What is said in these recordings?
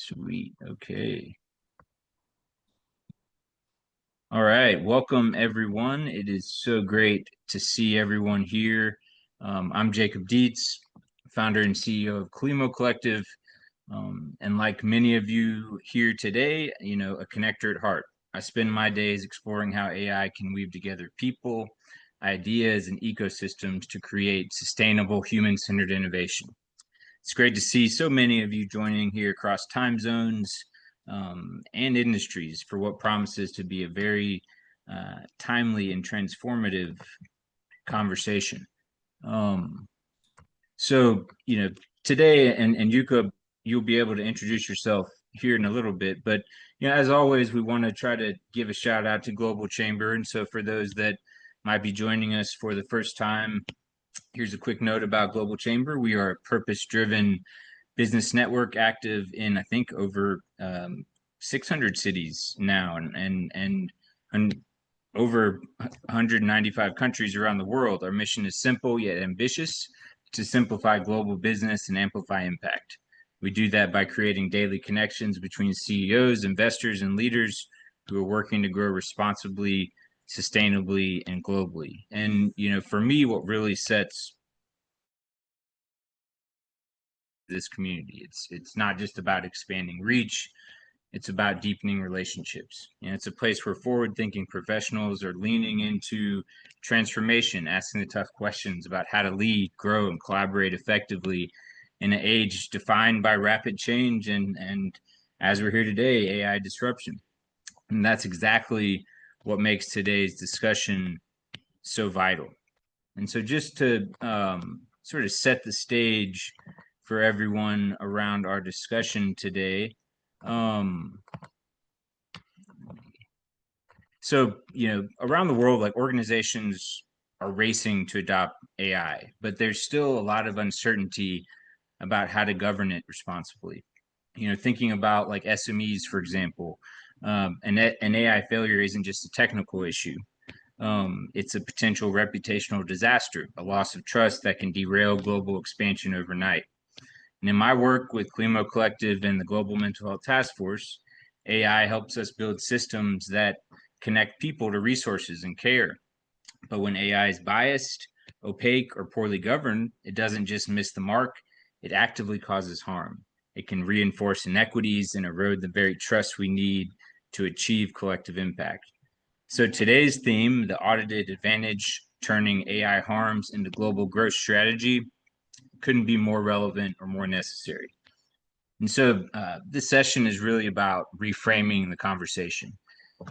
Sweet. Okay. All right. Welcome, everyone. It is so great to see everyone here. I'm Jacob Dietz, founder and CEO of Klimo Collective. And like many of you here today, a connector at heart. I spend my days exploring how AI can weave together people, ideas, and ecosystems to create sustainable human-centered innovation. It's great to see so many of you joining here across time zones and industries for what promises to be a very timely and transformative conversation. Um, so, today, and Yuka, you'll be able to introduce yourself here in a little bit, but as always, we want to try to give a shout out to Global Chamber. And so for those that might be joining us for the first time, here's a quick note about Global Chamber. We are a purpose-driven business network active in, I think, over 600 cities now and over 195 countries around the world. Our mission is simple yet ambitious: to simplify global business and amplify impact. We do that by creating daily connections between CEOs, investors, and leaders who are working to grow responsibly, sustainably, and globally. And, for me, what really sets this community, it's not just about expanding reach, it's about deepening relationships. And it's a place where forward-thinking professionals are leaning into transformation, asking the tough questions about how to lead, grow, and collaborate effectively in an age defined by rapid change and as we're here today, AI disruption. And that's exactly what makes today's discussion so vital. And so just to sort of set the stage for everyone around our discussion today, so, around the world, like, organizations are racing to adopt AI, but there's still a lot of uncertainty about how to govern it responsibly. Thinking about like SMEs, for example, an AI failure isn't just a technical issue. It's a potential reputational disaster, a loss of trust that can derail global expansion overnight. And in my work with Klimo Collective and the Global Mental Health Task Force, AI helps us build systems that connect people to resources and care. But when AI is biased, opaque, or poorly governed, it doesn't just miss the mark, it actively causes harm. It can reinforce inequities and erode the very trust we need to achieve collective impact. So today's theme, the audited advantage, turning AI harms into global growth strategy, couldn't be more relevant or more necessary. And so this session is really about reframing the conversation.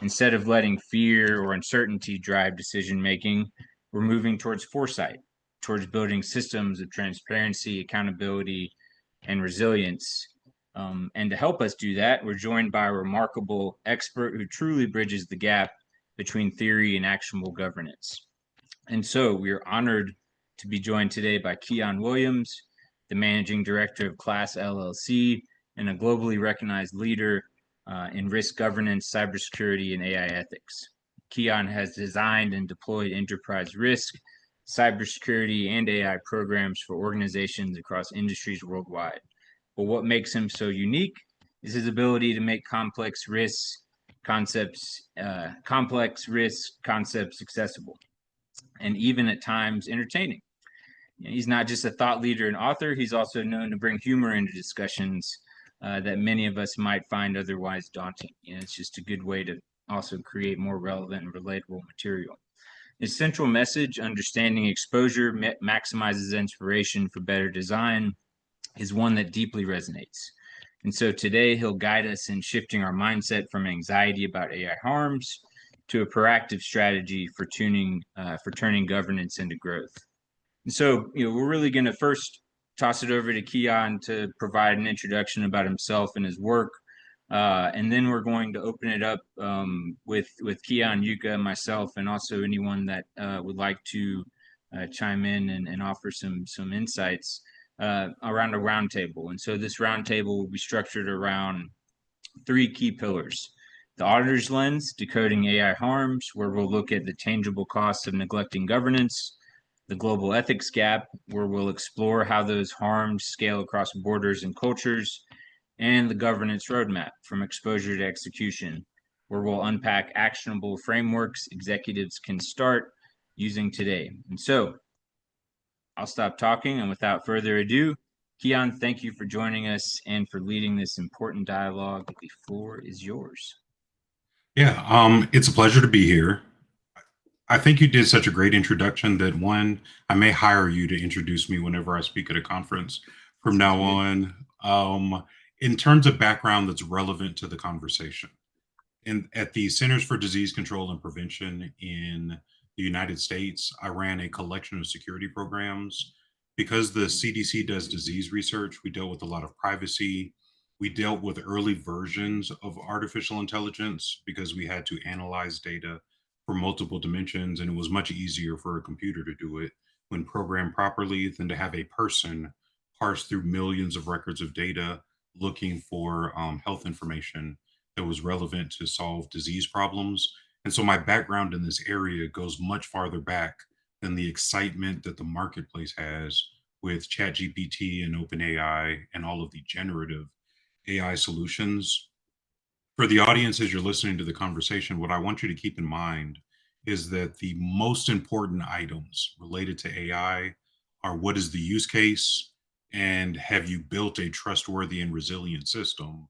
Instead of letting fear or uncertainty drive decision making, we're moving towards foresight, towards building systems of transparency, accountability, and resilience. And to help us do that, we're joined by a remarkable expert who truly bridges the gap between theory and actionable governance. And so we are honored to be joined today by Keon Williams, the managing director of Class LLC and a globally recognized leader in risk governance, cybersecurity, and AI ethics. Keon has designed and deployed enterprise risk, cybersecurity, and AI programs for organizations across industries worldwide. But what makes him so unique is his ability to make complex risk concepts accessible and even at times entertaining. He's not just a thought leader and author, he's also known to bring humor into discussions that many of us might find otherwise daunting. It's just a good way to also create more relevant and relatable material. His central message, understanding exposure maximizes inspiration for better design, is one that deeply resonates. And so today he'll guide us in shifting our mindset from anxiety about AI harms to a proactive strategy for turning governance into growth. And so, we're really going to first toss it over to Keon to provide an introduction about himself and his work. And then we're going to open it up with Keon, Yuka, and myself, and also anyone that would like to chime in and offer some insights around a roundtable. And so this roundtable will be structured around three key pillars: the auditor's lens, decoding AI harms, where we'll look at the tangible costs of neglecting governance; the global ethics gap, where we'll explore how those harms scale across borders and cultures; and the governance roadmap from exposure to execution, where we'll unpack actionable frameworks executives can start using today. And so I'll stop talking, and without further ado, Kian, thank you for joining us and for leading this important dialogue. The floor is yours. Yeah, it's a pleasure to be here. I think you did such a great introduction that one, I may hire you to introduce me whenever I speak at a conference from Sounds now good. on. In terms of background that's relevant to the conversation, at the Centers for Disease Control and Prevention in the United States, I ran a collection of security programs. Because the CDC does disease research, we dealt with a lot of privacy. We dealt with early versions of artificial intelligence because we had to analyze data for multiple dimensions, and it was much easier for a computer to do it when programmed properly than to have a person parse through millions of records of data looking for health information that was relevant to solve disease problems. And so my background in this area goes much farther back than the excitement that the marketplace has with ChatGPT and OpenAI and all of the generative AI solutions. For the audience, as you're listening to the conversation, what I want you to keep in mind is that the most important items related to AI are: what is the use case, and have you built a trustworthy and resilient system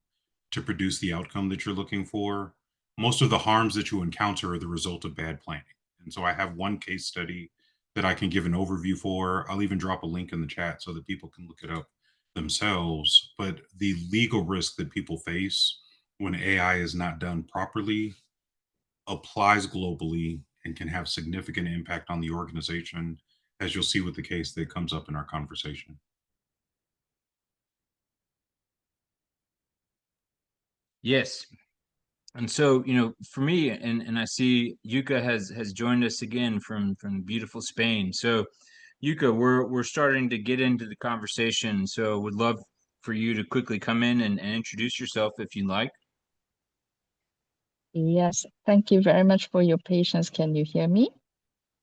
to produce the outcome that you're looking for? Most of the harms that you encounter are the result of bad planning. And so I have one case study that I can give an overview for. I'll even drop a link in the chat so that people can look it up themselves. But the legal risk that people face when AI is not done properly applies globally and can have significant impact on the organization, as you'll see with the case that comes up in our conversation. Yes. And so, for me, and I see Yuka has joined us again from beautiful Spain. So, Yuka, we're starting to get into the conversation. So, would love for you to quickly come in and introduce yourself if you'd like. Yes, thank you very much for your patience. Can you hear me?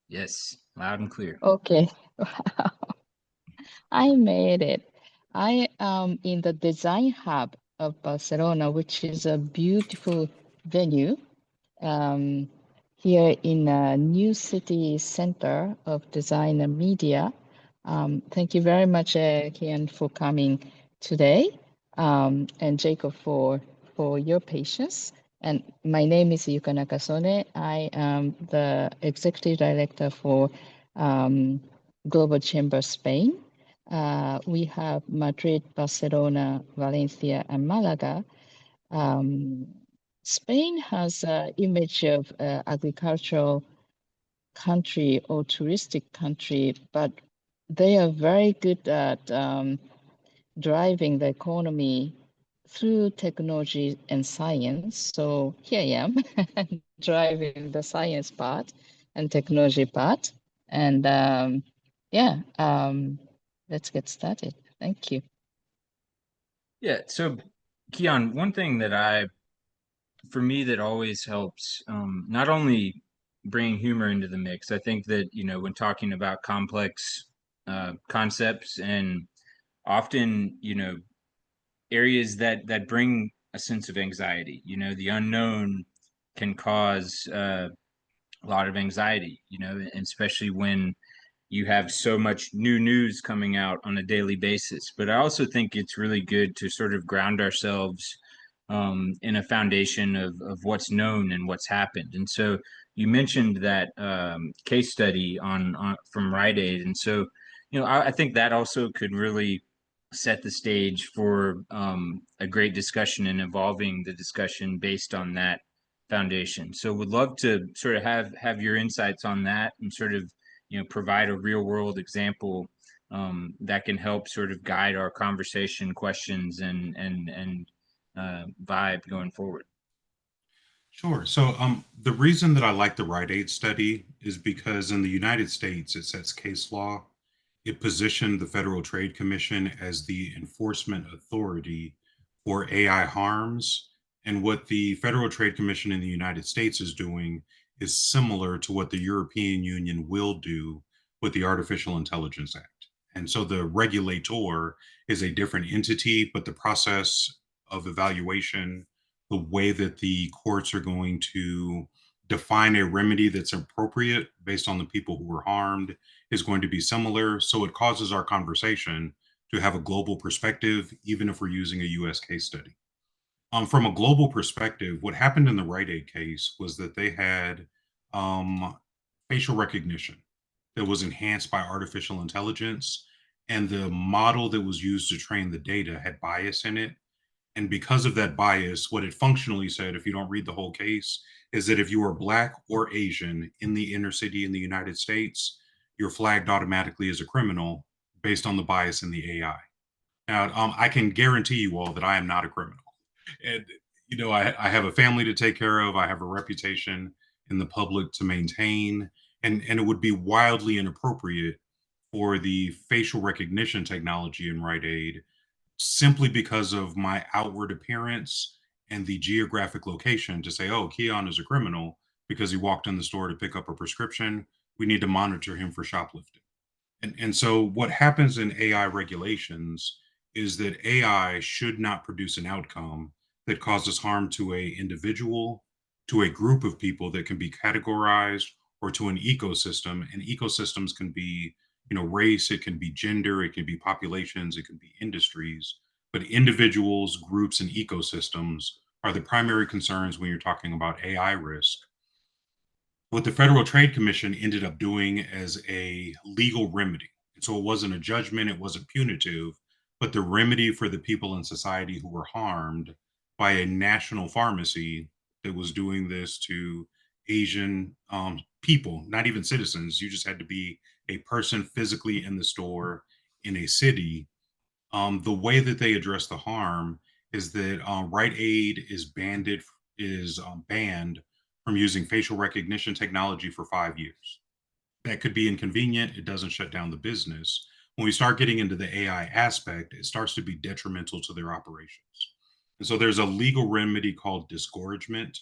Yes, loud and clear. Okay. I made it. I am in the Design Hub of Barcelona, which is a beautiful venue um, here in a new city center of design and media. Thank you very much, Kian, for coming today, and Jacob for your patience. And my name is Yuka Nakasone. I am the executive director for Global Chamber Spain. We have Madrid, Barcelona, Valencia, and Malaga. Um, Spain has an image of agricultural country or touristic country, but they are very good at driving the economy through technology and science. So here I am driving the science part and technology part. And yeah, let's get started. Thank you. Yeah. So, Kian, one thing for me, that always helps, not only bringing humor into the mix. I think that when talking about complex concepts and often areas that bring a sense of anxiety. The unknown can cause a lot of anxiety. And especially when you have so much new news coming out on a daily basis. But I also think it's really good to sort of ground ourselves in a foundation of what's known and what's happened. And so you mentioned that case study on from Rite Aid, and so I think that also could really set the stage for a great discussion and evolving the discussion based on that foundation. So would love to sort of have your insights on that and sort of provide a real world example that can help sort of guide our conversation questions and vibe going forward. Sure. So, the reason that I like the Rite Aid study is because in the United States, it sets case law. It positioned the Federal Trade Commission as the enforcement authority for AI harms. And what the Federal Trade Commission in the United States is doing is similar to what the European Union will do with the Artificial Intelligence Act. And so the regulator is a different entity, but the process of evaluation, the way that the courts are going to define a remedy that's appropriate based on the people who were harmed is going to be similar. So it causes our conversation to have a global perspective, even if we're using a US case study. From a global perspective, what happened in the Rite Aid case was that they had um, facial recognition that was enhanced by artificial intelligence, and the model that was used to train the data had bias in it. And because of that bias, what it functionally said, if you don't read the whole case, is that if you are Black or Asian in the inner city in the United States, you're flagged automatically as a criminal based on the bias in the AI. Now, I can guarantee you all that I am not a criminal. And, I have a family to take care of. I have a reputation in the public to maintain. And it would be wildly inappropriate for the facial recognition technology in Rite Aid simply because of my outward appearance and the geographic location to say, oh, Keon is a criminal because he walked in the store to pick up a prescription. We need to monitor him for shoplifting. And so what happens in AI regulations is that AI should not produce an outcome that causes harm to a individual, to a group of people that can be categorized, or to an ecosystem. And ecosystems can be, race, it can be gender, it can be populations, it can be industries. But individuals, groups, and ecosystems are the primary concerns when you're talking about AI risk. What the Federal Trade Commission ended up doing as a legal remedy. And so it wasn't a judgment, it wasn't punitive, but the remedy for the people in society who were harmed by a national pharmacy that was doing this to Asian people, not even citizens. You just had to be a person physically in the store in a city. The way that they address the harm is that Rite Aid is banned from using facial recognition technology for 5 years. That could be inconvenient. It doesn't shut down the business. When we start getting into the AI aspect, it starts to be detrimental to their operations. And so there's a legal remedy called disgorgement.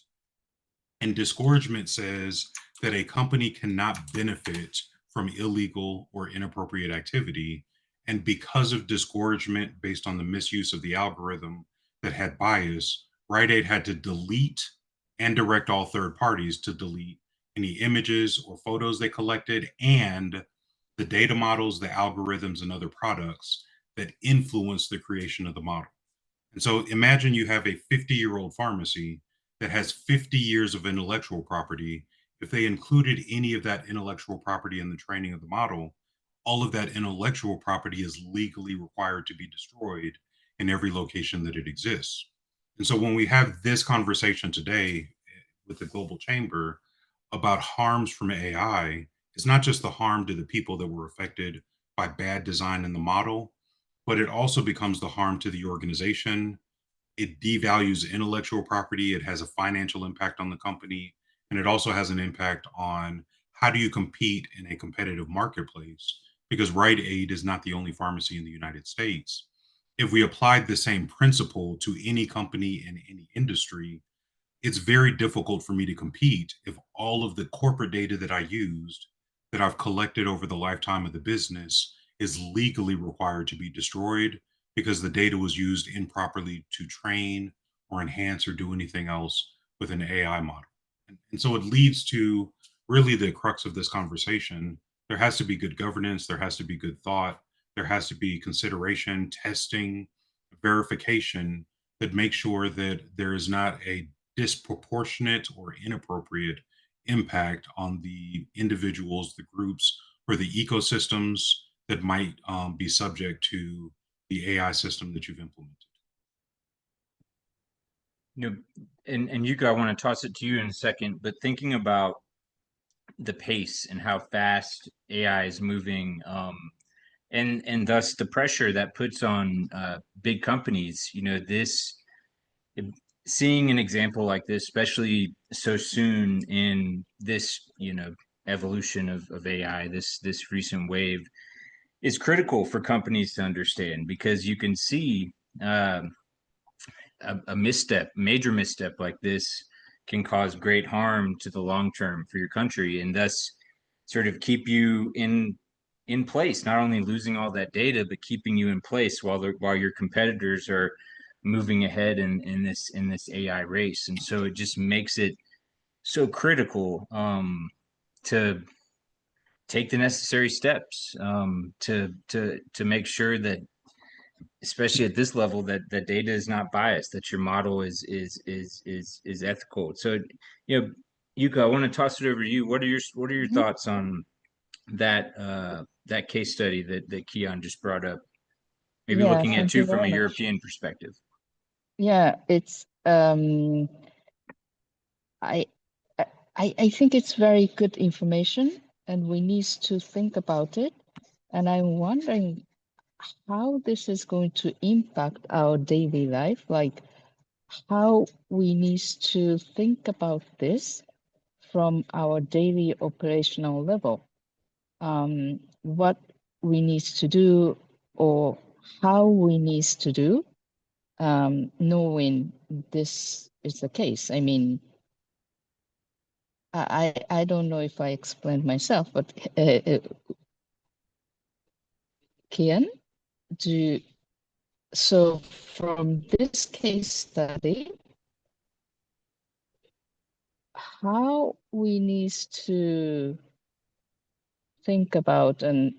And disgorgement says that a company cannot benefit from illegal or inappropriate activity. And because of disgorgement based on the misuse of the algorithm that had bias, Rite Aid had to delete and direct all third parties to delete any images or photos they collected and the data models, the algorithms, and other products that influence the creation of the model. And so imagine you have a 50-year-old pharmacy that has 50 years of intellectual property. If they included any of that intellectual property in the training of the model, all of that intellectual property is legally required to be destroyed in every location that it exists. And so when we have this conversation today with the Global Chamber about harms from AI, it's not just the harm to the people that were affected by bad design in the model, but it also becomes the harm to the organization. It devalues intellectual property. It has a financial impact on the company. And it also has an impact on how do you compete in a competitive marketplace? Because Rite Aid is not the only pharmacy in the United States. If we applied the same principle to any company in any industry, it's very difficult for me to compete if all of the corporate data that I used, that I've collected over the lifetime of the business, is legally required to be destroyed because the data was used improperly to train or enhance or do anything else with an AI model. And so it leads to really the crux of this conversation. There has to be good governance, there has to be good thought, there has to be consideration, testing, verification that makes sure that there is not a disproportionate or inappropriate impact on the individuals, the groups, or the ecosystems that might be subject to the AI system that you've implemented. You know, and Yuka, I want to toss it to you in a second, but thinking about the pace and how fast AI is moving, and thus the pressure that puts on big companies, seeing an example like this, especially so soon in this, evolution of AI, this recent wave, is critical for companies to understand because you can see a misstep, major misstep like this can cause great harm to the long term for your country, and thus sort of keep you in place, not only losing all that data, but keeping you in place while your competitors are moving ahead in this AI race. And so it just makes it so critical to take the necessary steps to make sure that, especially at this level, that data is not biased, that your model is ethical. So, you know, Yuka, I want to toss it over to you. What are your Mhm. thoughts on that that case study that Keon just brought up? Maybe Yeah, looking at thank you too from very a much. European perspective. Yeah, it's I I think it's very good information, and we need to think about it. And I'm wondering how this is going to impact our daily life, like how we need to think about this from our daily operational level. What we need to do or how we need to do, knowing this is the case. I mean, I don't know if I explained myself, but Kian, do so from this case study, how we need to think about and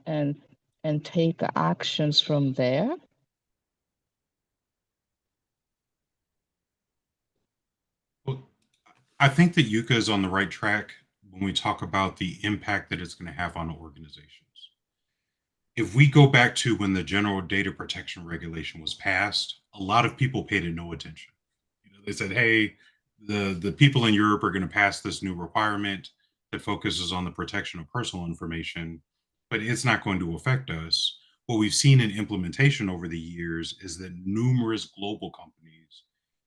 take actions from there. Well, I think that Yuka is on the right track when we talk about the impact that it's going to have on organizations. If we go back to when the General Data Protection Regulation was passed, a lot of people paid it no attention. They said, "Hey, the people in Europe are going to pass this new requirement that focuses on the protection of personal information, but it's not going to affect us." What we've seen in implementation over the years is that numerous global companies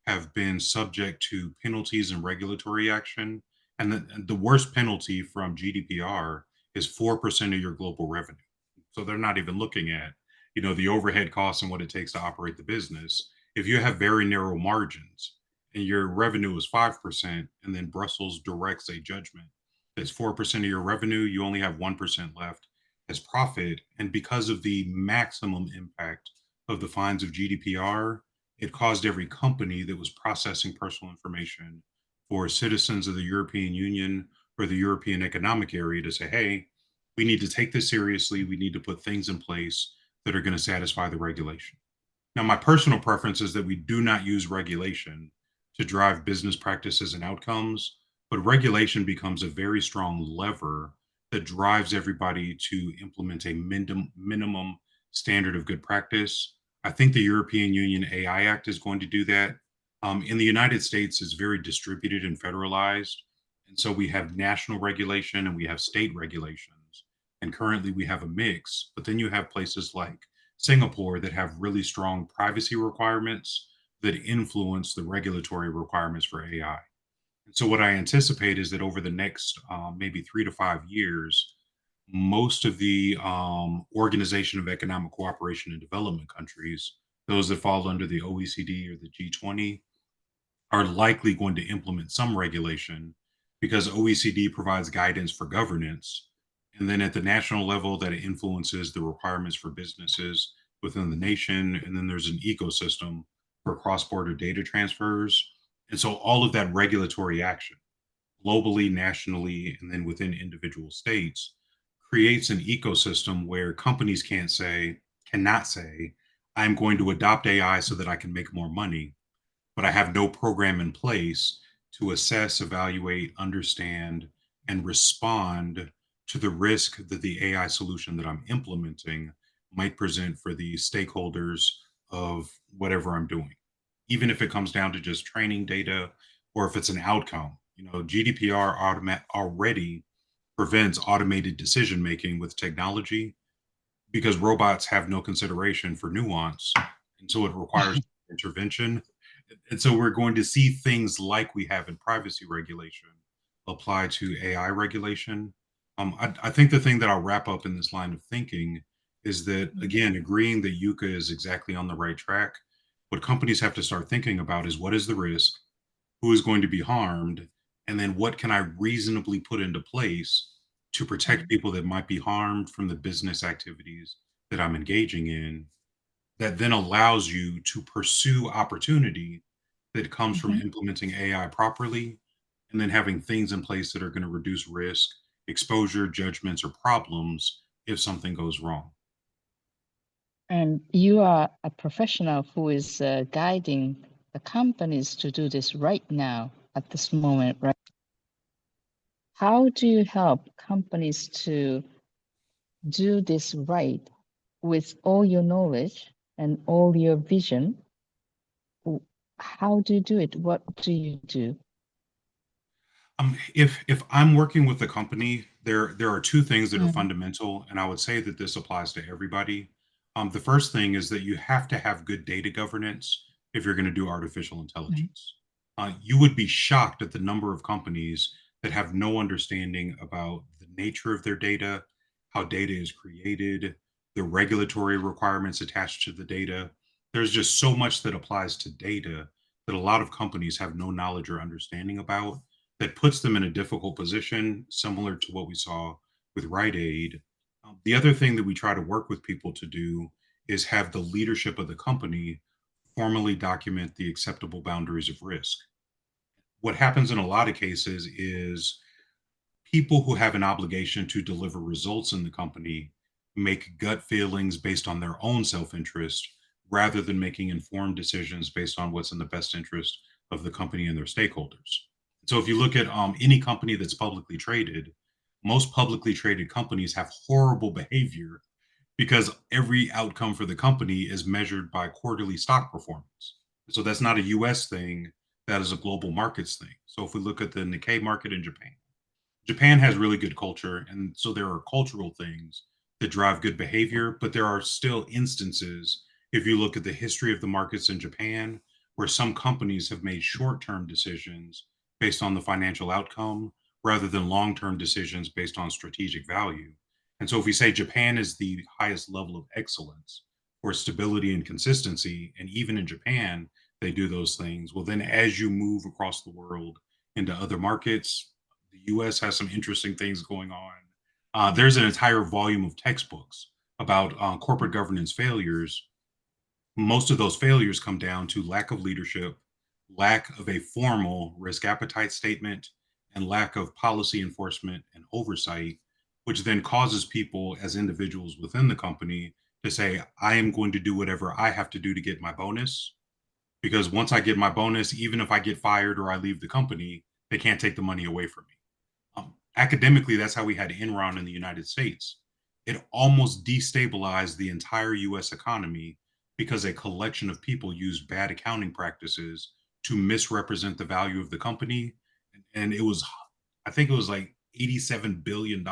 have been subject to penalties and regulatory action, and the worst penalty from GDPR is 4% of your global revenue. So they're not even looking at, the overhead costs and what it takes to operate the business. If you have very narrow margins and your revenue is 5%, and then Brussels directs a judgment that's 4% of your revenue, you only have 1% left as profit. And because of the maximum impact of the fines of GDPR, it caused every company that was processing personal information for citizens of the European Union or the European Economic Area to say, hey, we need to take this seriously. We need to put things in place that are going to satisfy the regulation. Now, my personal preference is that we do not use regulation to drive business practices and outcomes, but regulation becomes a very strong lever that drives everybody to implement a minimum standard of good practice. I think the European Union AI Act is going to do that. In the United States, it's very distributed and federalized. And so we have national regulation and we have state regulations. And currently we have a mix, but then you have places like Singapore that have really strong privacy requirements that influence the regulatory requirements for AI. And so, what I anticipate is that over the next maybe 3 to 5 years, most of the Organization of Economic Cooperation and Development countries, those that fall under the OECD or the G20, are likely going to implement some regulation because OECD provides guidance for governance. And then at the national level, that influences the requirements for businesses within the nation. And then there's an ecosystem for cross border data transfers. And so all of that regulatory action, globally, nationally, and then within individual states, creates an ecosystem where companies cannot say, I'm going to adopt AI so that I can make more money, but I have no program in place to assess, evaluate, understand, and respond to the risk that the AI solution that I'm implementing might present for the stakeholders of whatever I'm doing. Even if it comes down to just training data or if it's an outcome. GDPR already prevents automated decision making with technology because robots have no consideration for nuance. And so it requires intervention. And so we're going to see things like we have in privacy regulation apply to AI regulation. I think the thing that I'll wrap up in this line of thinking is that, again, agreeing that Yuka is exactly on the right track, what companies have to start thinking about is what is the risk, who is going to be harmed, and then what can I reasonably put into place to protect people that might be harmed from the business activities that I'm engaging in. that then allows you to pursue opportunity that comes from implementing AI properly and then having things in place that are going to reduce risk, exposure, judgments, or problems if something goes wrong. And you are a professional who is guiding the companies to do this right now at this moment, right? How do you help companies to do this right with all your knowledge and all your vision? How do you do it? What do you do? If I'm working with a company, there are two things that are Mm, fundamental, and I would say that this applies to everybody. The first thing is that you have to have good data governance if you're going to do artificial mm, intelligence. You would be shocked at the number of companies that have no understanding about the nature of their data, how data is created, the regulatory requirements attached to the data. There's just so much that applies to data that a lot of companies have no knowledge or understanding about that puts them in a difficult position, similar to what we saw with Rite Aid. The other thing that we try to work with people to do is have the leadership of the company formally document the acceptable boundaries of risk. What happens in a lot of cases is people who have an obligation to deliver results in the company make gut feelings based on their own self interest rather than making informed decisions based on what's in the best interest of the company and their stakeholders. So, if you look at any company that's publicly traded, most publicly traded companies have horrible behavior because every outcome for the company is measured by quarterly stock performance. So, that's not a US thing, that is a global markets thing. So, if we look at the Nikkei market in Japan, Japan has really good culture, and so there are cultural things that drive good behavior, but there are still instances, if you look at the history of the markets in Japan, where some companies have made short-term decisions based on the financial outcome rather than long-term decisions based on strategic value. And so if we say Japan is the highest level of excellence for stability and consistency, and even in Japan, they do those things, well, then as you move across the world into other markets, the US has some interesting things going on. There's an entire volume of textbooks about corporate governance failures. Most of those failures come down to lack of leadership, lack of a formal risk appetite statement, and lack of policy enforcement and oversight, which then causes people as individuals within the company to say, I am going to do whatever I have to do to get my bonus. Because once I get my bonus, even if I get fired or I leave the company, they can't take the money away from me. Academically, that's how we had Enron in the United States. It almost destabilized the entire US economy because a collection of people used bad accounting practices to misrepresent the value of the company. And it was, I think it was like $87 billion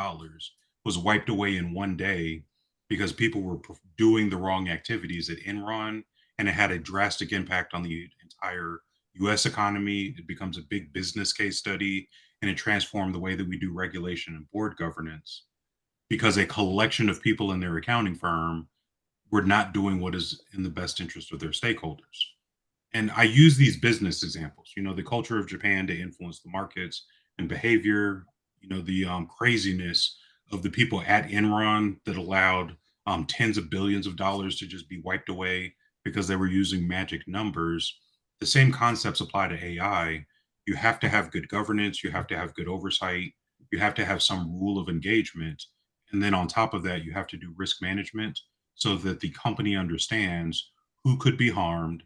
was wiped away in one day because people were doing the wrong activities at Enron. And it had a drastic impact on the entire US economy. It becomes a big business case study, and it transformed the way that we do regulation and board governance because a collection of people in their accounting firm were not doing what is in the best interest of their stakeholders. And I use these business examples, the culture of Japan to influence the markets and behavior, the craziness of the people at Enron that allowed tens of billions of dollars to just be wiped away because they were using magic numbers. The same concepts apply to AI. You have to have good governance, you have to have good oversight, you have to have some rule of engagement. And then on top of that, you have to do risk management so that the company understands who could be harmed.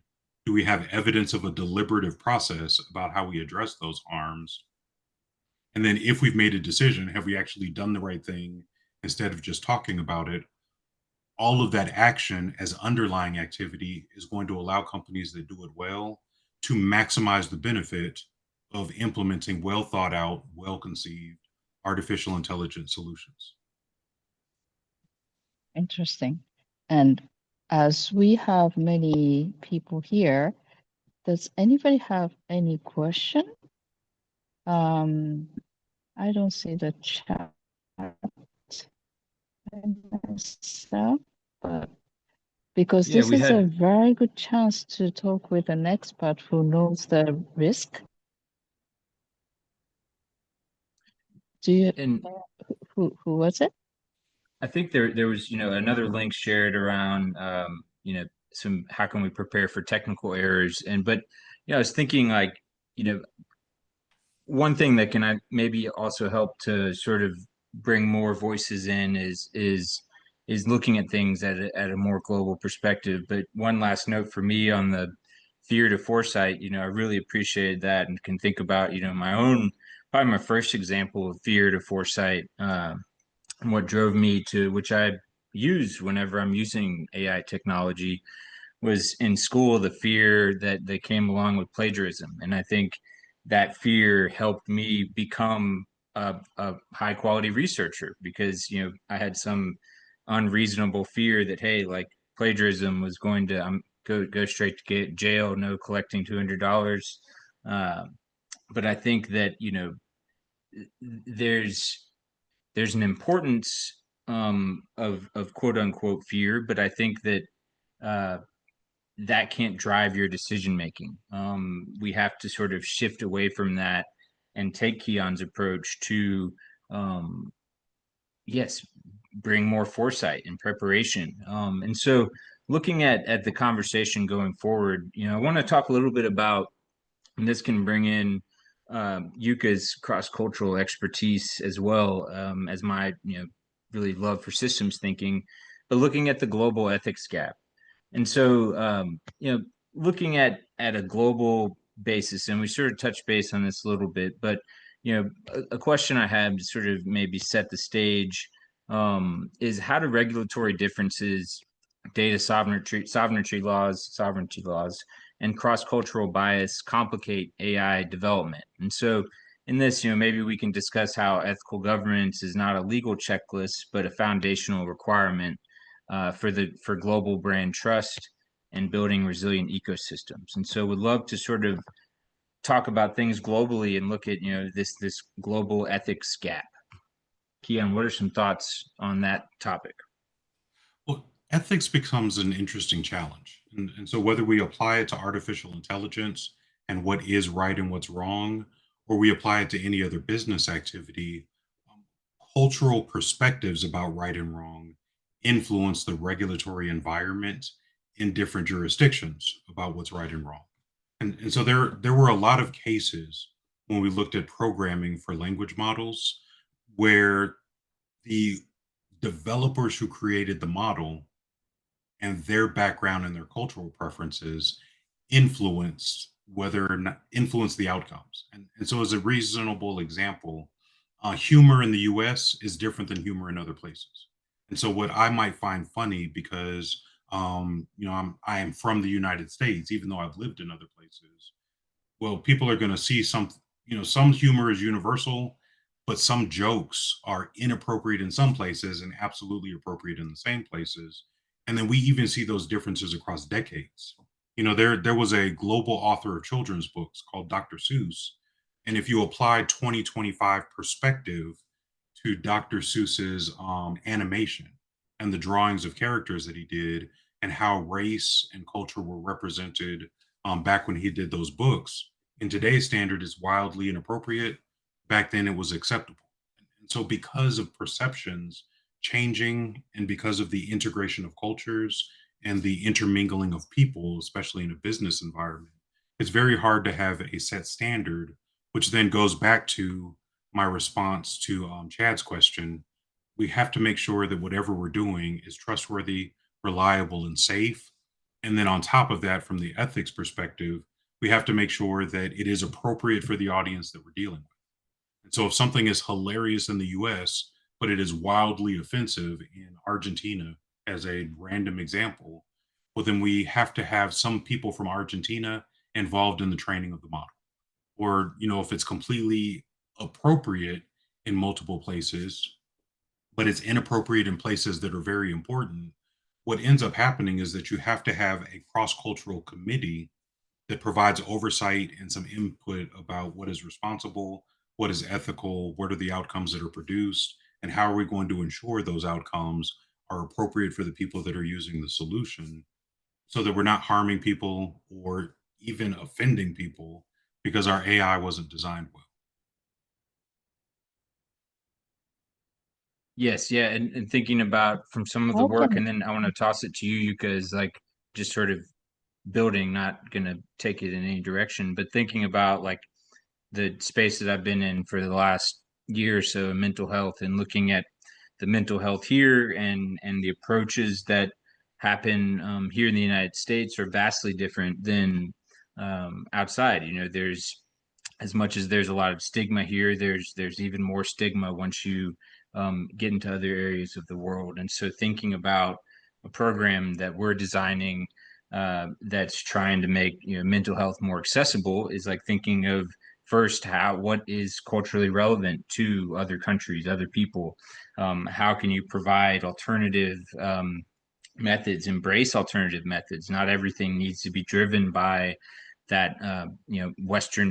Do we have evidence of a deliberative process about how we address those harms? And then if we've made a decision, have we actually done the right thing instead of just talking about it? All of that action as underlying activity is going to allow companies that do it well to maximize the benefit of implementing well thought out, well conceived artificial intelligence solutions. interesting. And as we have many people here, does anybody have any question? I don't see the chat myself, but because Yeah, this we is a had, very good chance to talk with an expert who knows the risk. Do you, and who was it? I think there was, another link shared around, how can we prepare for technical errors? But I was thinking, like, one thing that can maybe also help to sort of bring more voices in is looking at things at a more global perspective. But one last note for me on the fear to foresight, I really appreciated that, and can think about, my own, probably my first example of fear to foresight, and what drove me to, which I use whenever I'm using AI technology, was in school, the fear that came along with plagiarism. And I think that fear helped me become a high quality researcher, because I had some unreasonable fear that, hey, like, plagiarism was going to go straight to jail, no collecting $200. But I think that there's an importance of quote unquote fear, but I think that uh, that can't drive your decision making. We have to sort of shift away from that and take Keon's approach to, yes, bring more foresight and preparation. And so, looking at the conversation going forward, I want to talk a little bit about, and this can bring in Yuka's cross-cultural expertise as well, as my really love for systems thinking, but looking at the global ethics gap. And so, looking at a global basis, and we sort of touched base on this a little bit, but a question I have to sort of maybe set the stage, is how do regulatory differences, data sovereignty laws, and cross-cultural bias complicate AI development? And so, in this, maybe we can discuss how ethical governance is not a legal checklist, but a foundational requirement for global brand trust and building resilient ecosystems. And so, would love to sort of talk about things globally and look at this global ethics gap. Keon, what are some thoughts on that topic? Well, ethics becomes an interesting challenge. And so, whether we apply it to artificial intelligence and what is right and what's wrong, or we apply it to any other business activity, um, cultural perspectives about right and wrong influence the regulatory environment in different jurisdictions about what's right and wrong. And so, there were a lot of cases when we looked at programming for language models where the developers who created the model and their background and their cultural preferences influence the outcomes. And so, as a reasonable example, humor in the U.S. is different than humor in other places. And so, what I might find funny because I am from the United States, even though I've lived in other places, well, people are going to see some humor is universal, but some jokes are inappropriate in some places and absolutely appropriate in the same places. And then we even see those differences across decades. There was a global author of children's books called Dr. Seuss. And if you apply 2025 perspective to Dr. Seuss's animation and the drawings of characters that he did and how race and culture were represented back when he did those books, in today's standard is wildly inappropriate. Back then it was acceptable. And so, because of perceptions changing and because of the integration of cultures and the intermingling of people, especially in a business environment, it's very hard to have a set standard, which then goes back to my response to Chad's question. We have to make sure that whatever we're doing is trustworthy, reliable, and safe. And then on top of that, from the ethics perspective, we have to make sure that it is appropriate for the audience that we're dealing with. And so if something is hilarious in the US, but it is wildly offensive in Argentina, as a random example, well, then we have to have some people from Argentina involved in the training of the model. Or, if it's completely appropriate in multiple places, but it's inappropriate in places that are very important, what ends up happening is that you have to have a cross cultural committee that provides oversight and some input about what is responsible, what is ethical, what are the outcomes that are produced, and how are we going to ensure those outcomes are appropriate for the people that are using the solution so that we're not harming people or even offending people because our AI wasn't designed well. Yes, yeah, and thinking about from some of the I work, can, and then I want to toss it to you, Yuka, is like just sort of building, not going to take it in any direction, but thinking about like the space that I've been in for the last year or so in mental health, and looking at the mental health here, and the approaches that happen here in the United States are vastly different than outside. You know, there's, as much as there's a lot of stigma here, there's even more stigma once you get into other areas of the world. And so thinking about a program that we're designing that's trying to make, you know, mental health more accessible is like thinking of first what is culturally relevant to other countries, other people. How can you provide alternative methods, embrace alternative methods? Not everything needs to be driven by that you know,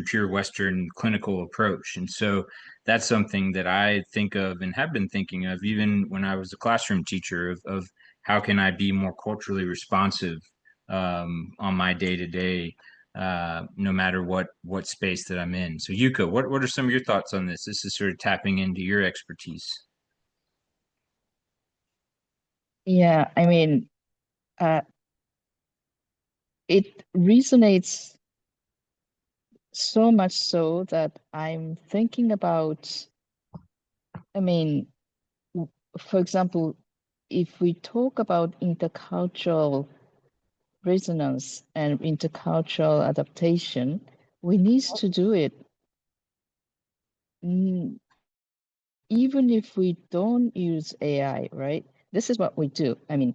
pure Western clinical approach. And so that's something that I think of and have been thinking of even when I was a classroom teacher, of how can I be more culturally responsive on my day to day, no matter what space that I'm in. So Yuka, what are some of your thoughts on this? This is sort of tapping into your expertise. Yeah, I mean, uh, it resonates so much so that I'm thinking about, I mean, for example, if we talk about intercultural resonance and intercultural adaptation, we need to do it even if we don't use AI, right? This is what we do. I mean,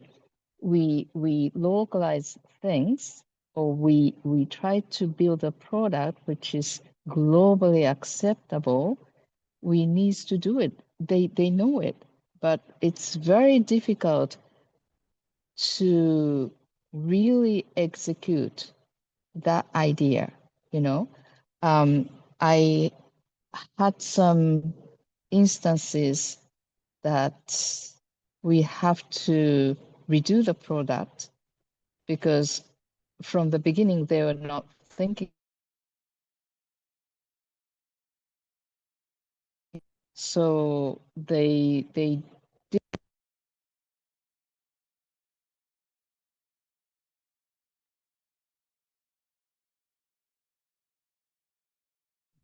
we localize things, or we try to build a product which is globally acceptable. We need to do it. They know it, but it's very difficult to really execute that idea, you know. I had some instances that we have to redo the product because from the beginning they were not thinking. So they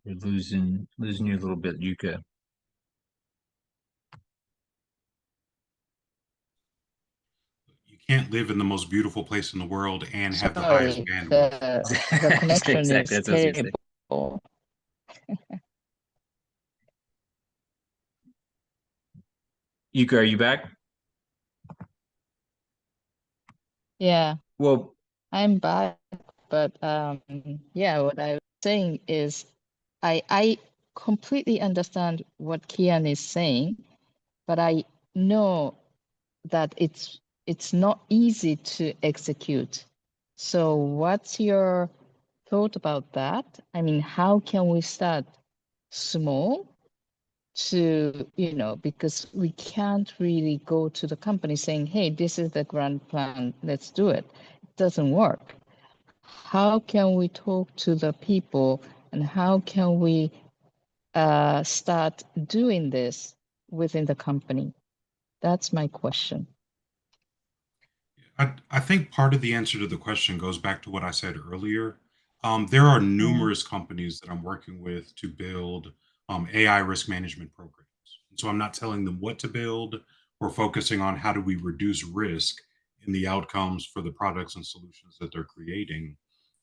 You're losing you a little bit, Yuka. You can't live in the most beautiful place in the world and have the highest sorry, bandwidth. the connection Exactly, is that's what I was gonna say. terrible. Yuka, are you back? Yeah, Well, I'm back, but yeah, what I was saying is I completely understand what Kian is saying, but I know that it's not easy to execute. So what's your thought about that? I mean, how can we start small to, you know, because we can't really go to the company saying, hey, this is the grand plan, let's do it. It doesn't work. How can we talk to the people, and how can we start doing this within the company? That's my question. I think part of the answer to the question goes back to what I said earlier. There are numerous companies that I'm working with to build AI risk management programs. So I'm not telling them what to build. We're focusing on how do we reduce risk in the outcomes for the products and solutions that they're creating.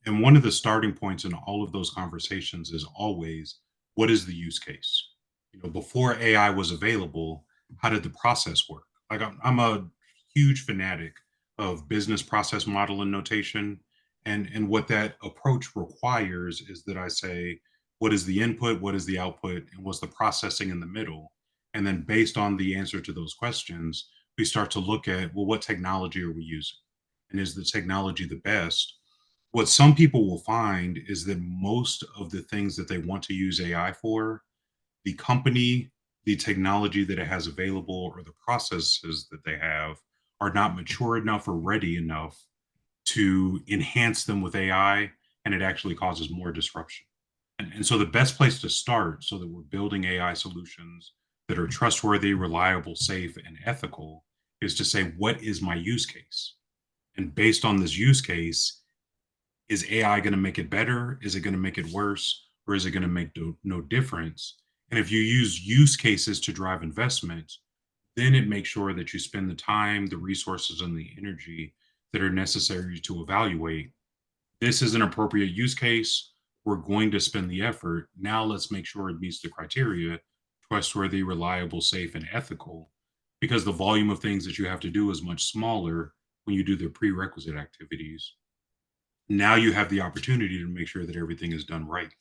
And one of the starting points in all of those conversations is always, what is the use case? You know, before AI was available, how did the process work? Like I'm a huge fanatic of business process model and notation. And what that approach requires is that I say, what is the input, what is the output, and what's the processing in the middle? And then based on the answer to those questions, we start to look at, well, what technology are we using? And is the technology the best? What some people will find is that most of the things that they want to use AI for, the company, the technology that it has available, or the processes that they have are not mature enough or ready enough to enhance them with AI, and it actually causes more disruption. And so the best place to start so that we're building AI solutions that are trustworthy, reliable, safe, and ethical is to say, what is my use case? And based on this use case, is AI going to make it better? Is it going to make it worse? Or is it going to make no difference? And if you use use cases to drive investment, then it makes sure that you spend the time, the resources, and the energy that are necessary to evaluate this is an appropriate use case. We're going to spend the effort. Now let's make sure it meets the criteria trustworthy, reliable, safe, and ethical, because the volume of things that you have to do is much smaller when you do the prerequisite activities. Now you have the opportunity to make sure that everything is done right.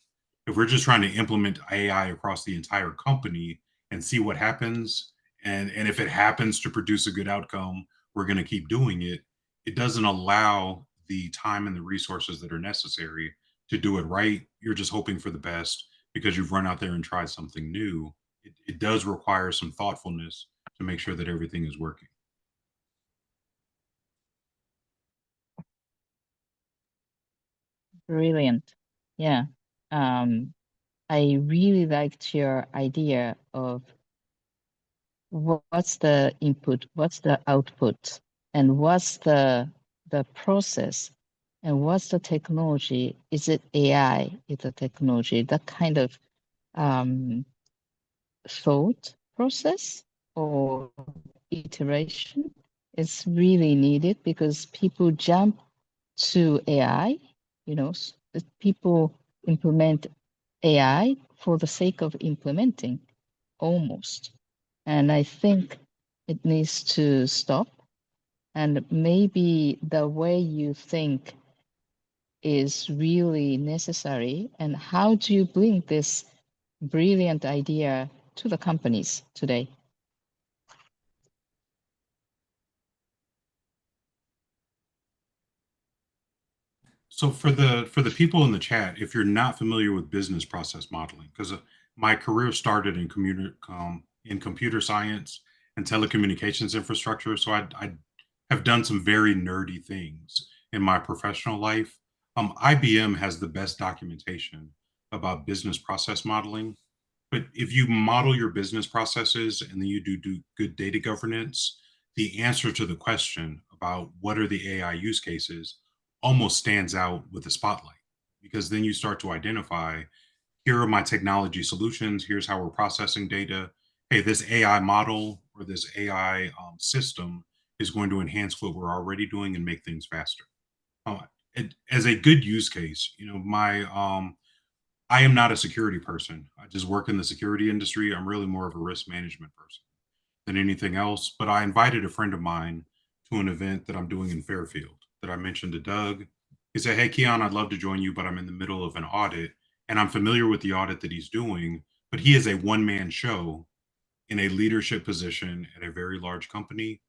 If we're just trying to implement AI across the entire company and see what happens, and if it happens to produce a good outcome, we're going to keep doing it. It doesn't allow the time and the resources that are necessary to do it right. You're just hoping for the best because you've run out there and tried something new. It does require some thoughtfulness to make sure that everything is working. Brilliant. Yeah. Um, I really liked your idea of what's the input, what's the output, and what's the process, and what's the technology? Is it AI? Is it technology? That kind of thought process or iteration is really needed because people jump to AI, people implement AI for the sake of implementing almost. And I think it needs to stop. And maybe the way you think is really necessary. And how do you bring this brilliant idea to the companies today? So for the people in the chat, if you're not familiar with business process modeling, because my career started in computer science and telecommunications infrastructure, so I have done some very nerdy things in my professional life. IBM has the best documentation about business process modeling. But if you model your business processes and then you do good data governance, the answer to the question about what are the AI use cases almost stands out with the spotlight, because then you start to identify, here are my technology solutions, here's how we're processing data. Hey, this AI model or this AI system is going to enhance what we're already doing and make things faster. Uh, as a good use case, my I am not a security person. I just work in the security industry. I'm really more of a risk management person than anything else. But I invited a friend of mine to an event that I'm doing in Fairfield that I mentioned to Doug. He said, "Hey, Keon, I'd love to join you, but I'm in the middle of an audit and I'm familiar with the audit that he's doing. But he is a one man show in a leadership position at a very large company.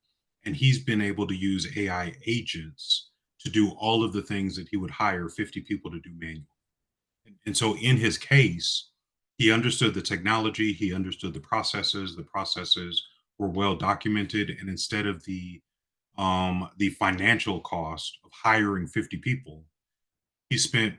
And he's been able to use AI agents to do all of the things that he would hire 50 people to do manually. And so in his case, he understood the technology, he understood the processes were well documented, and instead of the financial cost of hiring 50 people, he spent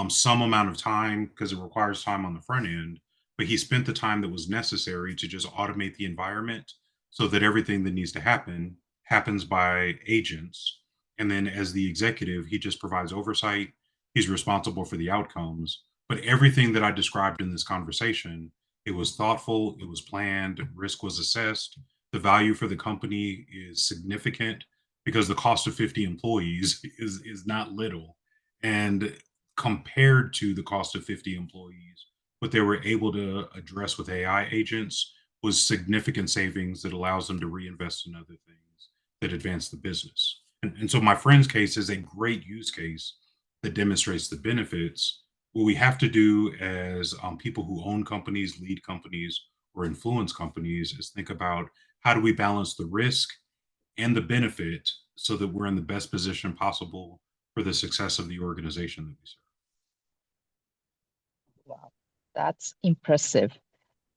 some amount of time, because it requires time on the front end, but he spent the time that was necessary to just automate the environment so that everything that needs to happen happens by agents. And then as the executive, he just provides oversight. He's responsible for the outcomes. But everything that I described in this conversation, it was thoughtful, it was planned, risk was assessed. The value for the company is significant because the cost of 50 employees is not little. And compared to the cost of 50 employees, what they were able to address with AI agents was significant savings that allows them to reinvest in other things that advance the business. And so my friend's case is a great use case that demonstrates the benefits. What we have to do as people who own companies, lead companies, or influence companies is think about, how do we balance the risk and the benefit so that we're in the best position possible for the success of the organization that we serve. Wow, that's impressive.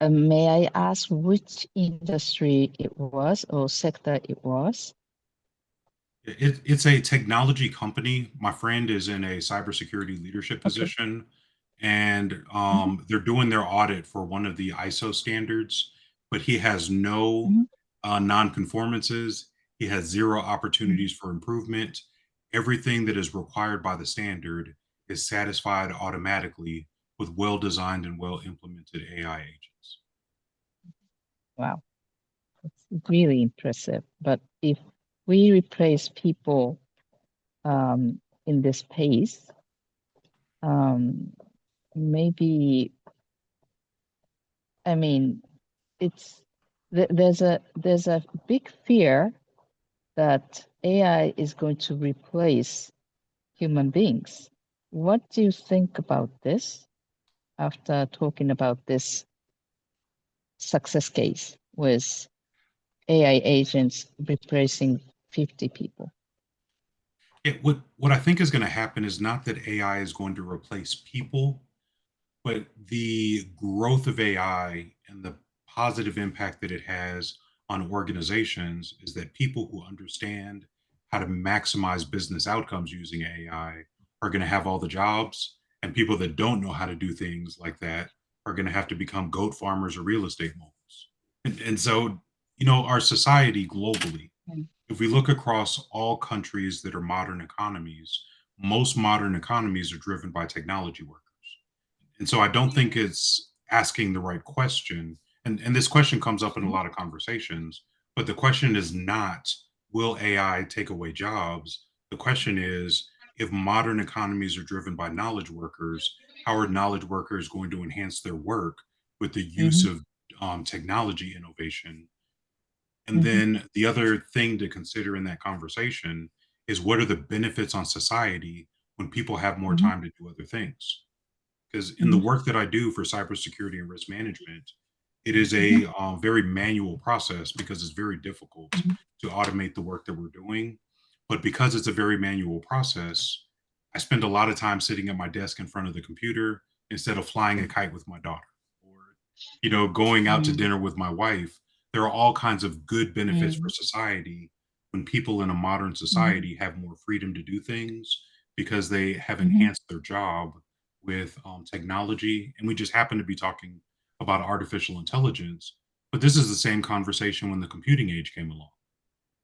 May I ask which industry it was or sector it was? It's a technology company. My friend is in a cybersecurity leadership Okay. position, and Mhm, they're doing their audit for one of the ISO standards, but he has no mhm. non-conformances. He has zero opportunities for improvement. Everything that is required by the standard is satisfied automatically with well designed and well implemented AI agents. Wow, it's really impressive. But if we replace people in this pace, maybe, I mean, it's there's a big fear that AI is going to replace human beings. What do you think about this after talking about this success case with AI agents replacing 50 people? Yeah, what I think is going to happen is not that AI is going to replace people, but the growth of AI and the positive impact that it has on organizations is that people who understand how to maximize business outcomes using AI are going to have all the jobs, and people that don't know how to do things like that are going to have to become goat farmers or real estate moguls. And so, our society globally, Mm. if we look across all countries that are modern economies, most modern economies are driven by technology workers. And so I don't think it's asking the right question. And this question comes up in a Mhm. lot of conversations, but the question is not, will AI take away jobs? The question is, if modern economies are driven by knowledge workers, how are knowledge workers going to enhance their work with the use Mhm. of technology innovation? And Mhm. then the other thing to consider in that conversation is, what are the benefits on society when people have more Mhm. time to do other things? Because in the Mhm. work that I do for cybersecurity and risk management, it is Mhm. a very manual process because it's very difficult Mhm. to automate the work that we're doing. But because it's a very manual process, I spend a lot of time sitting at my desk in front of the computer instead of flying a kite with my daughter, or going out to Mm. dinner with my wife. There are all kinds of good benefits for Mm. society when people in a modern Mhm. society have more freedom to do things because they have Mhm. enhanced their job with technology. And we just happen to be talking about artificial intelligence. But this is the same conversation when the computing age came along.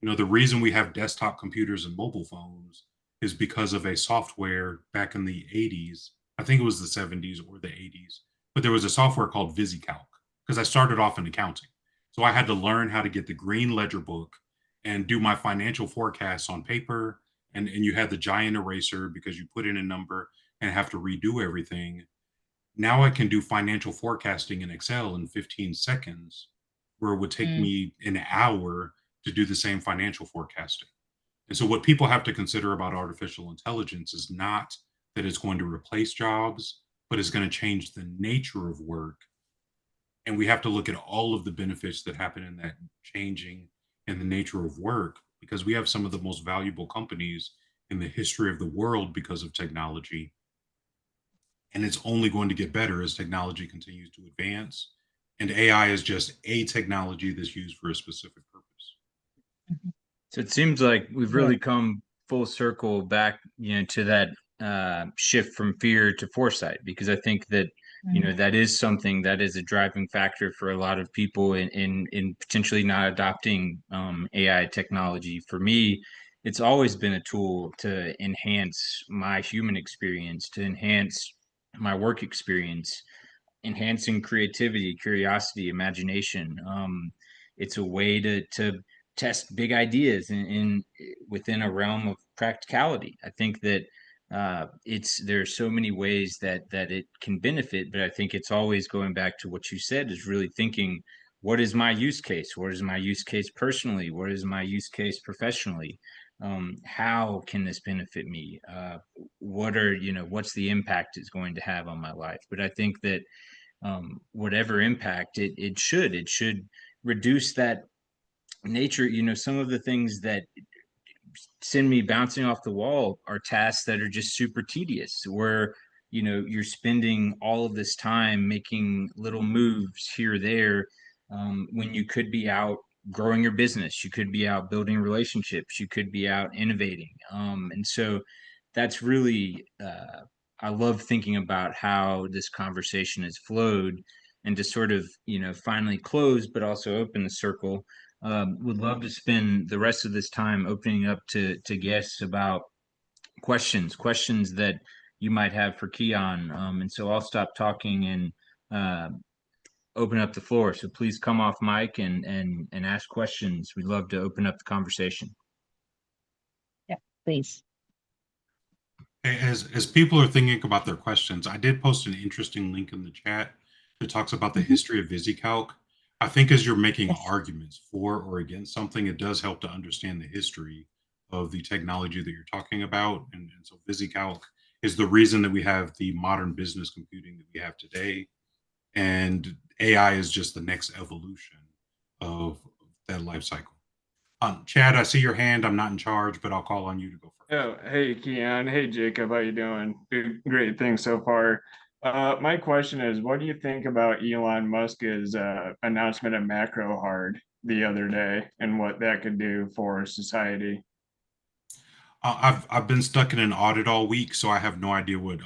The reason we have desktop computers and mobile phones is because of a software back in the 80s. I think it was the 70s or the 80s, but there was a software called VisiCalc because I started off in accounting. So I had to learn how to get the green ledger book and do my financial forecasts on paper. And you had the giant eraser because you put in a number and have to redo everything. Now I can do financial forecasting in Excel in 15 seconds, where it would take Mm. me an hour to do the same financial forecasting. And so, what people have to consider about artificial intelligence is not that it's going to replace jobs, but it's going to change the nature of work. And we have to look at all of the benefits that happen in that changing in the nature of work, because we have some of the most valuable companies in the history of the world because of technology, and it's only going to get better as technology continues to advance. And AI is just a technology that's used for a specific purpose. Mhm. So it seems like we've Yeah. really come full circle back, to that shift from fear to foresight, because I think that, Mm. that is something that is a driving factor for a lot of people in potentially not adopting AI technology. For me, it's always been a tool to enhance my human experience, to enhance my work experience, enhancing creativity, curiosity, imagination. It's a way to test big ideas in within a realm of practicality. I think that it's there's so many ways that it can benefit, but I think it's always going back to what you said, is really thinking, what is my use case? What is my use case personally? What is my use case professionally? How can this benefit me? What's the impact it's going to have on my life? But I think that whatever impact it should reduce that nature. Some of the things that send me bouncing off the wall are tasks that are just super tedious, where you're spending all of this time making little moves here or there, when you could be out growing your business, you could be out building relationships, you could be out innovating. And so that's really I love thinking about how this conversation has flowed, and to sort of finally close but also open the circle. Would love to spend the rest of this time opening up to guests about questions that you might have for Keon. And so I'll stop talking and open up the floor. So please come off mic and ask questions. We'd love to open up the conversation. Yeah, please. As people are thinking about their questions, I did post an interesting link in the chat that talks about the history of VisiCalc. I think as you're making Yes. arguments for or against something, it does help to understand the history of the technology that you're talking about. And so VisiCalc is the reason that we have the modern business computing that we have today. And AI is just the next evolution of that life cycle. Chad, I see your hand. I'm not in charge, but I'll call on you to go first. Oh, hey, Keon. Hey, Jacob. How you doing? Great things so far. My question is, what do you think about Elon Musk's announcement of macro hard the other day and what that could do for society? I've been stuck in an audit all week, so I have no idea what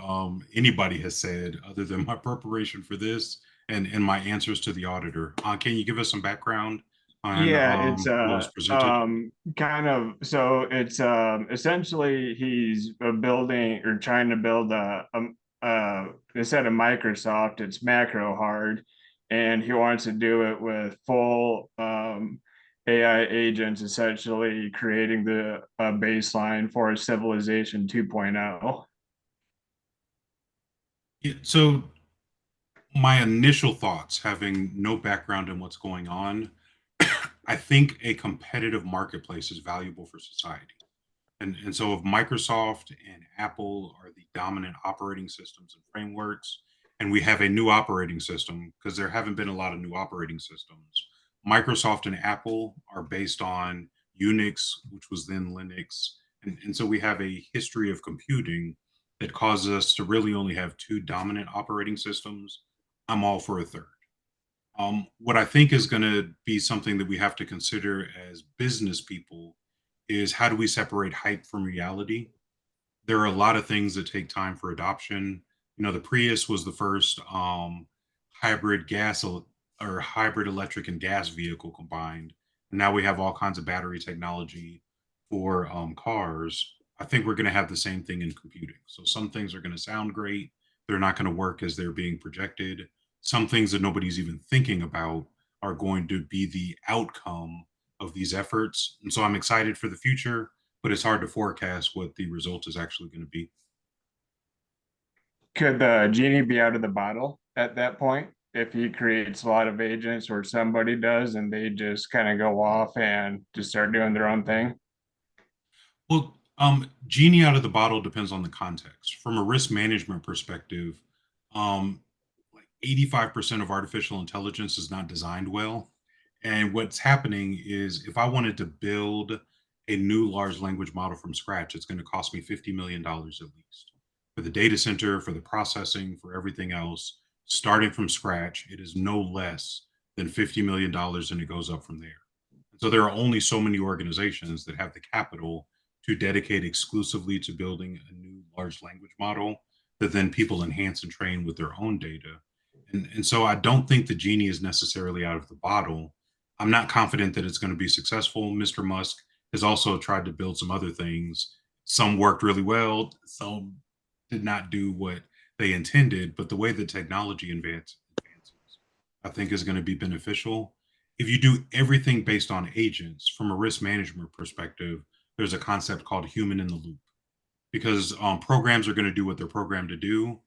anybody has said other than my preparation for this and my answers to the auditor. Can you give us some background on Yeah, it's what was presented? kind of, so it's essentially he's building or trying to build instead of Microsoft, it's macro hard, and he wants to do it with full AI agents, essentially creating the baseline for civilization 2.0. Yeah, so my initial thoughts, having no background in what's going on, I think a competitive marketplace is valuable for society. And so if Microsoft and Apple are the dominant operating systems and frameworks, and we have a new operating system, because there haven't been a lot of new operating systems, Microsoft and Apple are based on Unix, which was then Linux. And so we have a history of computing that causes us to really only have two dominant operating systems. I'm all for a third. What I think is going to be something that we have to consider as business people is how do we separate hype from reality? There are a lot of things that take time for adoption. You know, the Prius was the first hybrid or hybrid electric and gas vehicle combined. And now we have all kinds of battery technology for cars. I think we're going to have the same thing in computing. So some things are going to sound great. They're not going to work as they're being projected. Some things that nobody's even thinking about are going to be the outcome of these efforts. And so I'm excited for the future, but it's hard to forecast what the result is actually going to be. Could the genie be out of the bottle at that point if he creates a lot of agents or somebody does and they just kind of go off and just start doing their own thing? Well, genie out of the bottle depends on the context. From a risk management perspective, like 85% of artificial intelligence is not designed well. And what's happening is if I wanted to build a new large language model from scratch, it's going to cost me $50 million dollars at least. For the data center, for the processing, for everything else, starting from scratch, it is no less than $50 million and it goes up from there. So there are only so many organizations that have the capital to dedicate exclusively to building a new large language model that then people enhance and train with their own data. And so I don't think the genie is necessarily out of the bottle. I'm not confident that it's going to be successful. Mr. Musk has also tried to build some other things. Some worked really well, some did not do what they intended, but the way the technology advances, I think is going to be beneficial. If you do everything based on agents from a risk management perspective, there's a concept called human in the loop because programs are going to do what they're programmed to do.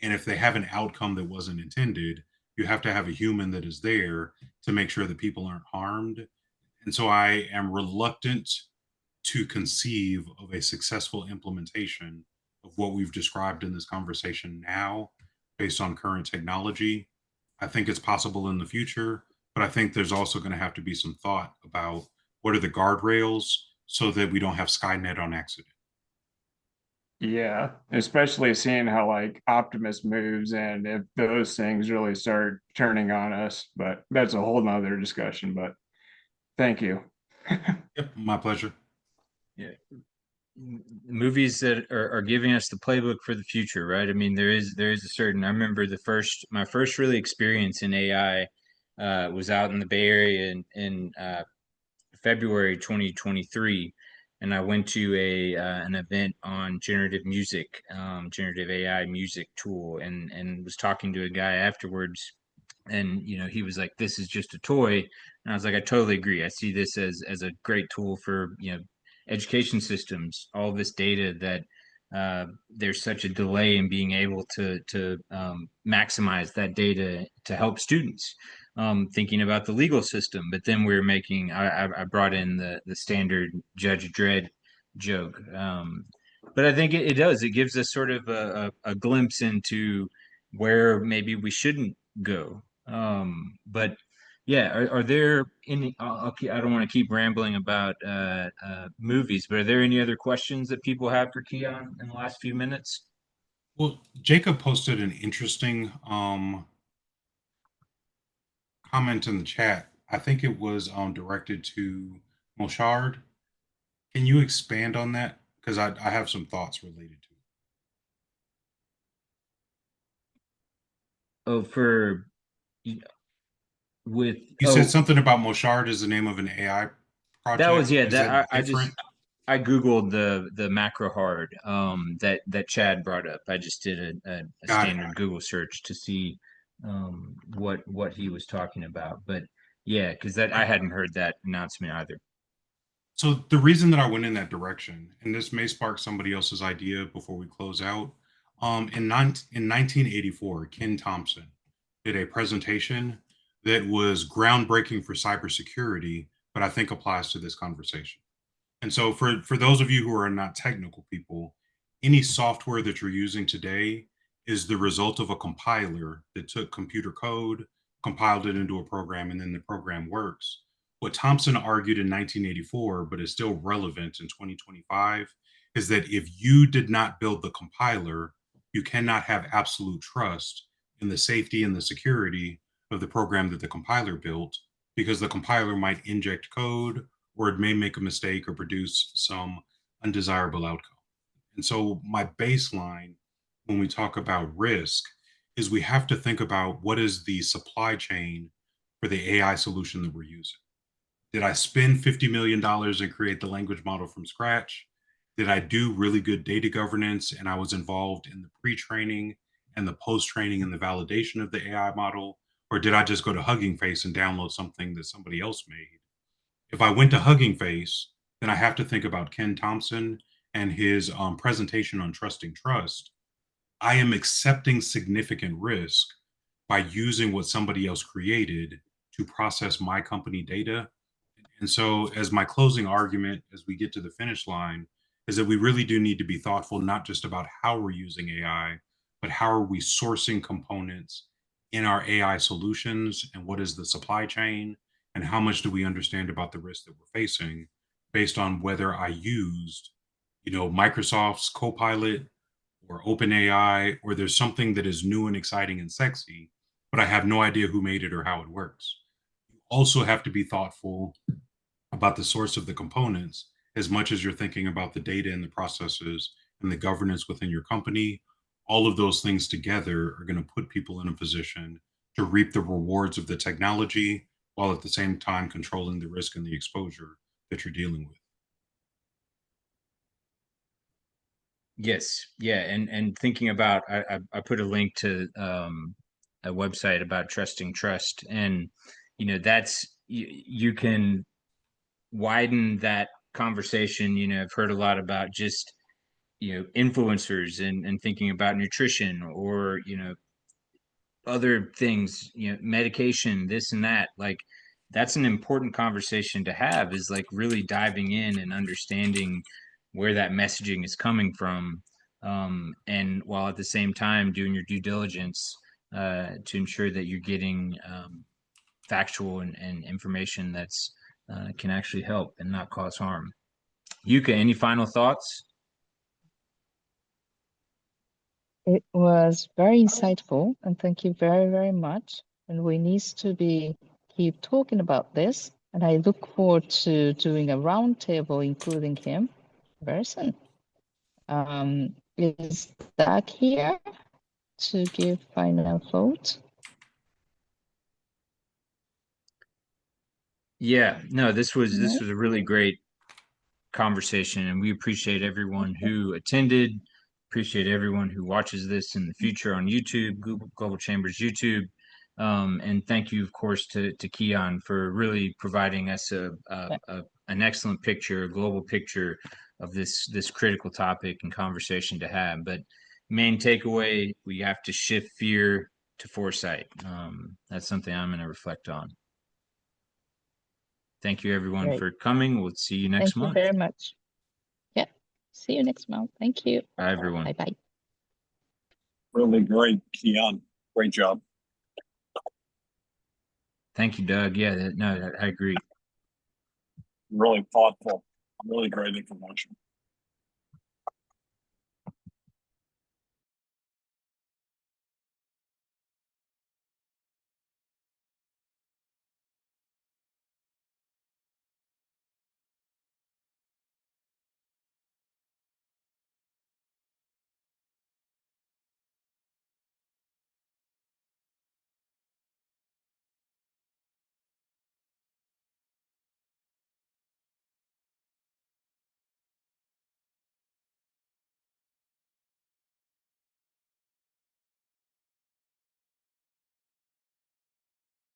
And if they have an outcome that wasn't intended, you have to have a human that is there to make sure that people aren't harmed. And so I am reluctant to conceive of a successful implementation of what we've described in this conversation now based on current technology. I think it's possible in the future, but I think there's also going to have to be some thought about what are the guardrails so that we don't have Skynet on accident. Yeah, especially seeing how like Optimus moves and if those things really start turning on us, but that's a whole nother discussion, but thank you. Yep, my pleasure. Yeah. Movies that are giving us the playbook for the future, right? I mean, there is a certain. I remember my first really experience in AI was out in the Bay Area in February 2023, and I went to an event on generative music, generative AI music tool, and was talking to a guy afterwards, and he was like, "This is just a toy," and I was like, "I totally agree. I see this as a great tool for education systems. All this data that." There's such a delay in being able to maximize that data to help students. Thinking about the legal system, but then we were making. I brought in the standard Judge Dredd joke, but I think it does. It gives us sort of a glimpse into where maybe we shouldn't go. But yeah, are there any? Okay, I don't want to keep rambling about movies, but are there any other questions that people have for Keon in the last few minutes? Well, Jacob posted an interesting comment in the chat. I think it was directed to Moshard. Can you expand on that? Because I have some thoughts related to it. Oh, with You said something about Moshard is the name of an AI that was, project. yeah, Is that that I just different? I googled the macro hard that Chad brought up. I just did a Got it. standard Google search to see what he was talking about. But yeah, because that I hadn't heard that announcement either. So the reason that I went in that direction, and this may spark somebody else's idea before we close out, in 1984, Ken Thompson did a presentation that was groundbreaking for cybersecurity, but I think applies to this conversation. And so for those of you who are not technical people, any software that you're using today is the result of a compiler that took computer code, compiled it into a program, and then the program works. What Thompson argued in 1984, but is still relevant in 2025, is that if you did not build the compiler, you cannot have absolute trust in the safety and the security of the program that the compiler built, because the compiler might inject code, or it may make a mistake or produce some undesirable outcome. And so, my baseline when we talk about risk is we have to think about what is the supply chain for the AI solution that we're using. Did I spend $50 million and create the language model from scratch? Did I do really good data governance and I was involved in the pre training and the post training and the validation of the AI model? Or did I just go to Hugging Face and download something that somebody else made? If I went to Hugging Face, then I have to think about Ken Thompson and his presentation on trusting trust. I am accepting significant risk by using what somebody else created to process my company data. And so, as my closing argument, as we get to the finish line, is that we really do need to be thoughtful, not just about how we're using AI, but how are we sourcing components in our AI solutions, and what is the supply chain, and how much do we understand about the risk that we're facing based on whether I used, Microsoft's Copilot or OpenAI, or there's something that is new and exciting and sexy, but I have no idea who made it or how it works. You also have to be thoughtful about the source of the components as much as you're thinking about the data and the processes and the governance within your company. All of those things together are going to put people in a position to reap the rewards of the technology while at the same time controlling the risk and the exposure that you're dealing with. Yes, yeah, and thinking about, I put a link to a website about trusting trust, and that's you can widen that conversation. I've heard a lot about just influencers and thinking about nutrition, or other things, medication, this and that. Like, that's an important conversation to have, is like really diving in and understanding where that messaging is coming from, and while at the same time doing your due diligence to ensure that you're getting factual and information that's can actually help and not cause harm. Yuka, any final thoughts? It was very insightful, and thank you very, very much. And we need to keep talking about this. And I look forward to doing a roundtable, including him, very soon. Is Doug here to give final vote? Yeah, no, this was Yeah. a really great conversation, and we appreciate everyone who attended. Appreciate everyone who watches this in the future on YouTube, Global Chambers YouTube. And thank you, of course, to Keon for really providing us an excellent picture, a global picture of this critical topic and conversation to have. But main takeaway, we have to shift fear to foresight. That's something I'm going to reflect on. Thank you, everyone, Great. for coming. We'll see you next Thank you month. very much. Yeah. See you next month. Thank you. Bye, everyone. Bye-bye. Really great, Keon. Great job. Thank you, Doug. Yeah, no, I agree. Really thoughtful. Really great information.